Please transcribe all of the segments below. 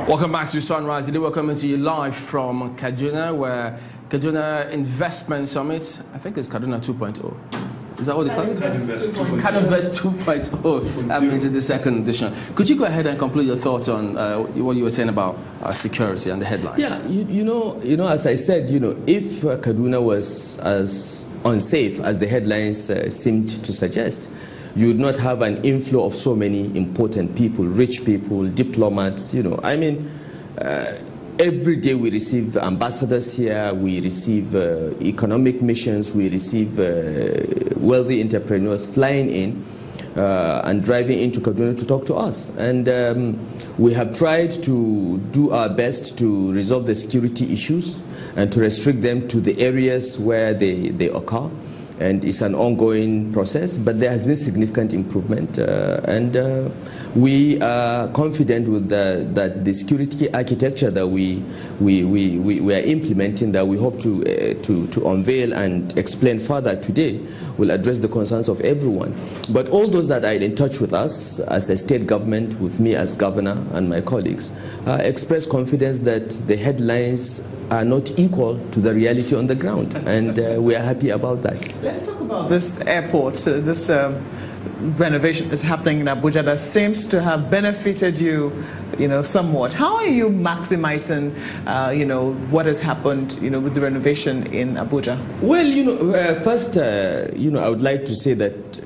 Welcome back to Sunrise. Today we're coming to you live from Kaduna, where Kaduna Investment Summit, I think it's Kaduna 2.0. Is that what they call it? Kaduna Invest 2.0. That means it's the second edition. Could you go ahead and complete your thoughts on what you were saying about security and the headlines? Yeah, you know, as I said, if Kaduna was as unsafe as the headlines seemed to suggest, you would not have an inflow of so many important people, rich people, diplomats. Every day we receive ambassadors here, we receive economic missions, we receive wealthy entrepreneurs flying in and driving into Kaduna to talk to us. And we have tried to do our best to resolve the security issues and to restrict them to the areas where they occur. And it's an ongoing process, but there has been significant improvement, and we are confident with that the security architecture that we are implementing, that we hope to unveil and explain further today, will address the concerns of everyone. But all those that are in touch with us as a state government, with me as governor and my colleagues, express confidence that the headlines are not equal to the reality on the ground, and we are happy about that. Let's talk about this airport. This renovation is happening in Abuja that seems to have benefited you, somewhat. How are you maximizing, what has happened, with the renovation in Abuja? Well, first, I would like to say that,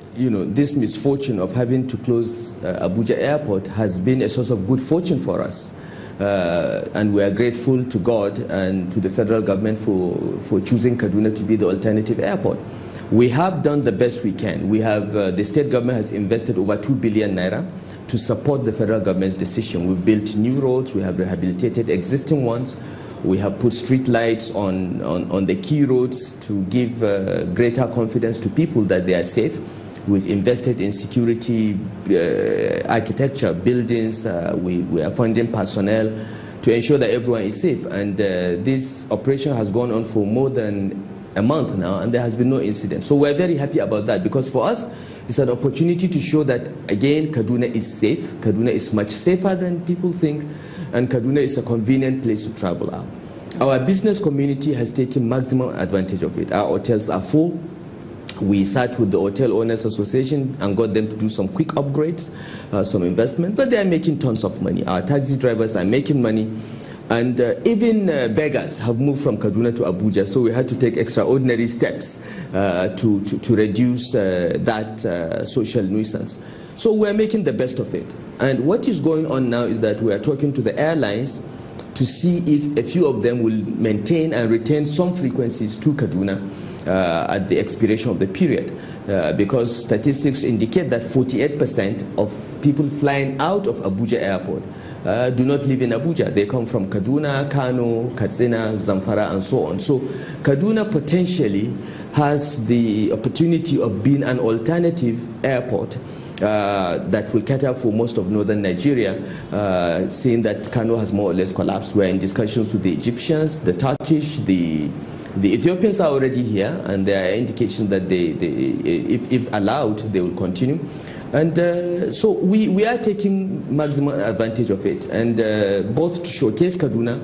this misfortune of having to close Abuja Airport has been a source of good fortune for us. And we are grateful to God and to the federal government for choosing Kaduna to be the alternative airport. We have done the best we can. We have, the state government has invested over 2 billion naira to support the federal government's decision. We've built new roads, we have rehabilitated existing ones, we have put street lights on the key roads to give greater confidence to people that they are safe. We've invested in security architecture, buildings. We are funding personnel to ensure that everyone is safe. And this operation has gone on for more than a month now, and there has been no incident. So we're very happy about that, because for us, it's an opportunity to show that, again, Kaduna is safe. Kaduna is much safer than people think, and Kaduna is a convenient place to travel out. Our business community has taken maximum advantage of it. Our hotels are full. We sat with the Hotel Owners Association and got them to do some quick upgrades, some investment, but they are making tons of money. Our taxi drivers are making money, and even beggars have moved from Kaduna to Abuja, so we had to take extraordinary steps to reduce that social nuisance. So we're making the best of it. And what is going on now is that we are talking to the airlines to see if a few of them will maintain and retain some frequencies to Kaduna at the expiration of the period, because statistics indicate that 48% of people flying out of Abuja Airport do not live in Abuja. They come from Kaduna, Kano, Katsina, Zamfara, and so on. So Kaduna potentially has the opportunity of being an alternative airport that will cater for most of northern Nigeria, seeing that Kano has more or less collapsed. We're in discussions with the Egyptians, the Turkish, the Ethiopians are already here, and there are indications that if allowed, they will continue. And so we are taking maximum advantage of it, and both to showcase Kaduna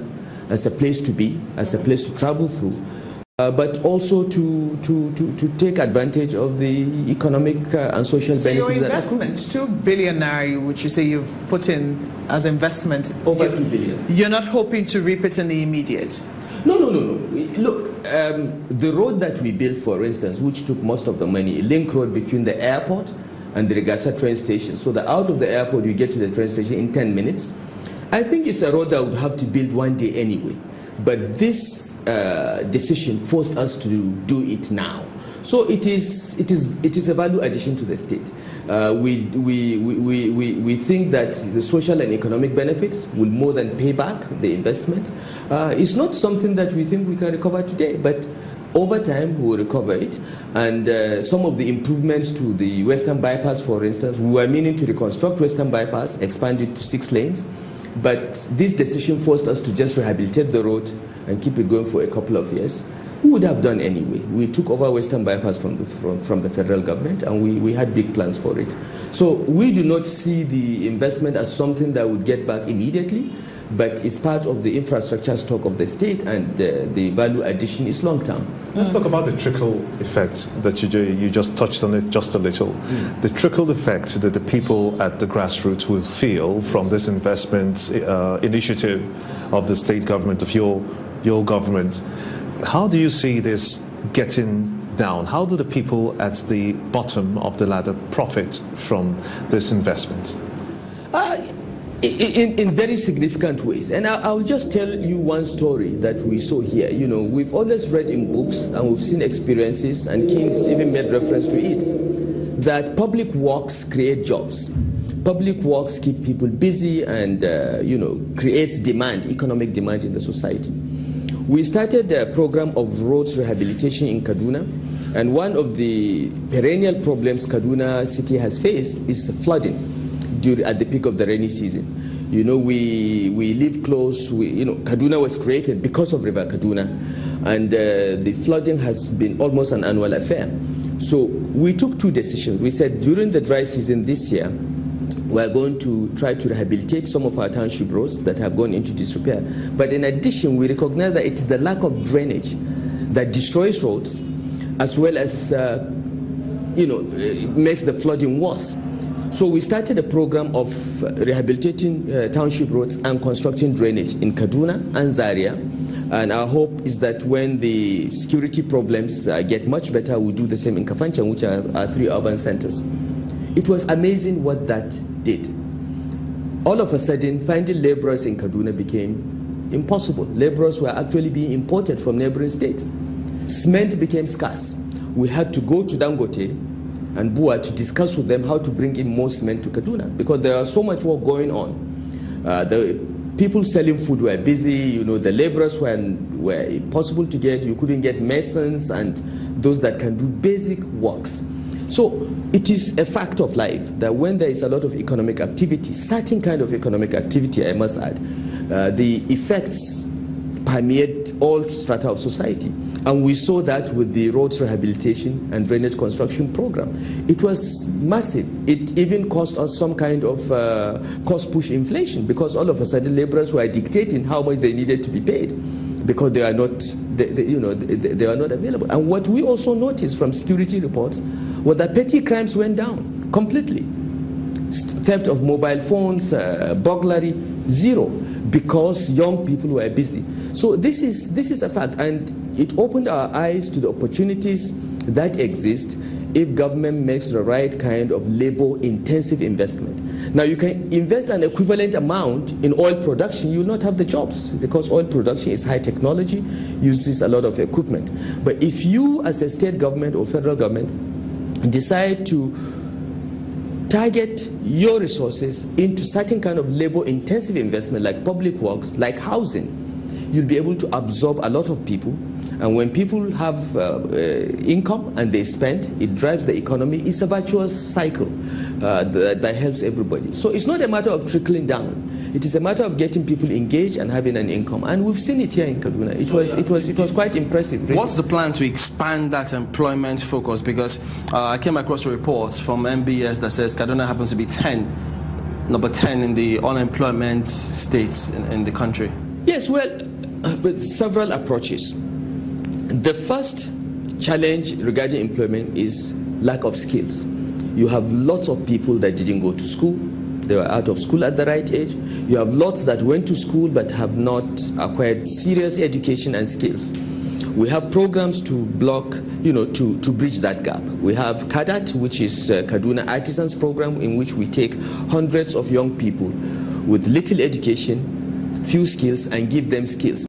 as a place to be, as a place to travel through, but also to take advantage of the economic and social benefits. So your investment, 2 billion naira, which you say you've put in as investment, over 2 billion. You're not hoping to reap it in the immediate? No. Look, the road that we built, for instance, which took most of the money, a link road between the airport and the Regasa train station, so that out of the airport you get to the train station in 10 minutes. I think it's a road that would have to build one day anyway. But this decision forced us to do it now. So it is a value addition to the state. We think that the social and economic benefits will more than pay back the investment. It's not something that we think we can recover today, but over time we will recover it. And some of the improvements to the Western Bypass, for instance, we were meaning to reconstruct Western Bypass, expand it to 6 lanes. But this decision forced us to just rehabilitate the road and keep it going for a couple of years. We would have done anyway. We took over Western Bypass from the federal government, and we had big plans for it. So we do not see the investment as something that would get back immediately. but it's part of the infrastructure stock of the state, and the value addition is long term. Let's talk about the trickle effect that you just touched on it just a little. The trickle effect that the people at the grassroots will feel from this investment initiative of the state government, of your government. How do you see this getting down? How do the people at the bottom of the ladder profit from this investment? In very significant ways. And I'll just tell you one story that we saw here. You know, we've always read in books and we've seen experiences, and Keynes even made reference to it, that public works create jobs. Public works keep people busy and, creates demand, economic demand in the society. We started a program of roads rehabilitation in Kaduna, and one of the perennial problems Kaduna city has faced is flooding at the peak of the rainy season. You know, we live close. Kaduna was created because of River Kaduna, and the flooding has been almost an annual affair. So we took two decisions. We said during the dry season this year, we're going to try to rehabilitate some of our township roads that have gone into disrepair. But in addition, we recognize that it's the lack of drainage that destroys roads, as well as makes the flooding worse. So we started a program of rehabilitating township roads and constructing drainage in Kaduna and Zaria. And our hope is that when the security problems get much better, we'll do the same in Kafanchan, which are our three urban centers. It was amazing what that did. All of a sudden, finding laborers in Kaduna became impossible. Laborers were actually being imported from neighboring states. Cement became scarce. We had to go to Dangote and Bua to discuss with them how to bring in more cement to Kaduna, because there was so much work going on. The people selling food were busy. The laborers were impossible to get. You couldn't get masons and those that can do basic works. So it is a fact of life that when there is a lot of economic activity, certain kind of economic activity, I must add, the effects permeate all strata of society. And we saw that with the roads rehabilitation and drainage construction program. It was massive. It even cost us some kind of cost push inflation, because all of a sudden laborers were dictating how much they needed to be paid, because they are not, they are not available. And what we also noticed from security reports was that petty crimes went down completely. Theft of mobile phones, burglary, zero, because young people were busy. So this is a fact, and it opened our eyes to the opportunities that exist if government makes the right kind of labor-intensive investment. Now, you can invest an equivalent amount in oil production, you will not have the jobs, because oil production is high technology, uses a lot of equipment. But if you, as a state government or federal government, decide to target your resources into certain kind of labor-intensive investment like public works, like housing, you'll be able to absorb a lot of people. And when people have income and they spend, it drives the economy. It's a virtuous cycle that helps everybody. So it's not a matter of trickling down. It is a matter of getting people engaged and having an income. And we've seen it here in Kaduna. It was quite impressive. Really. What's the plan to expand that employment focus? Because I came across a report from MBS that says Kaduna happens to be number 10 in the unemployment states in the country. Yes, well, with several approaches. The first challenge regarding employment is lack of skills. You have lots of people that didn't go to school. They were out of school at the right age. You have lots that went to school but have not acquired serious education and skills. We have programs to block, to bridge that gap. We have KADAT, which is Kaduna Artisans Program, in which we take hundreds of young people with little education, few skills, and give them skills.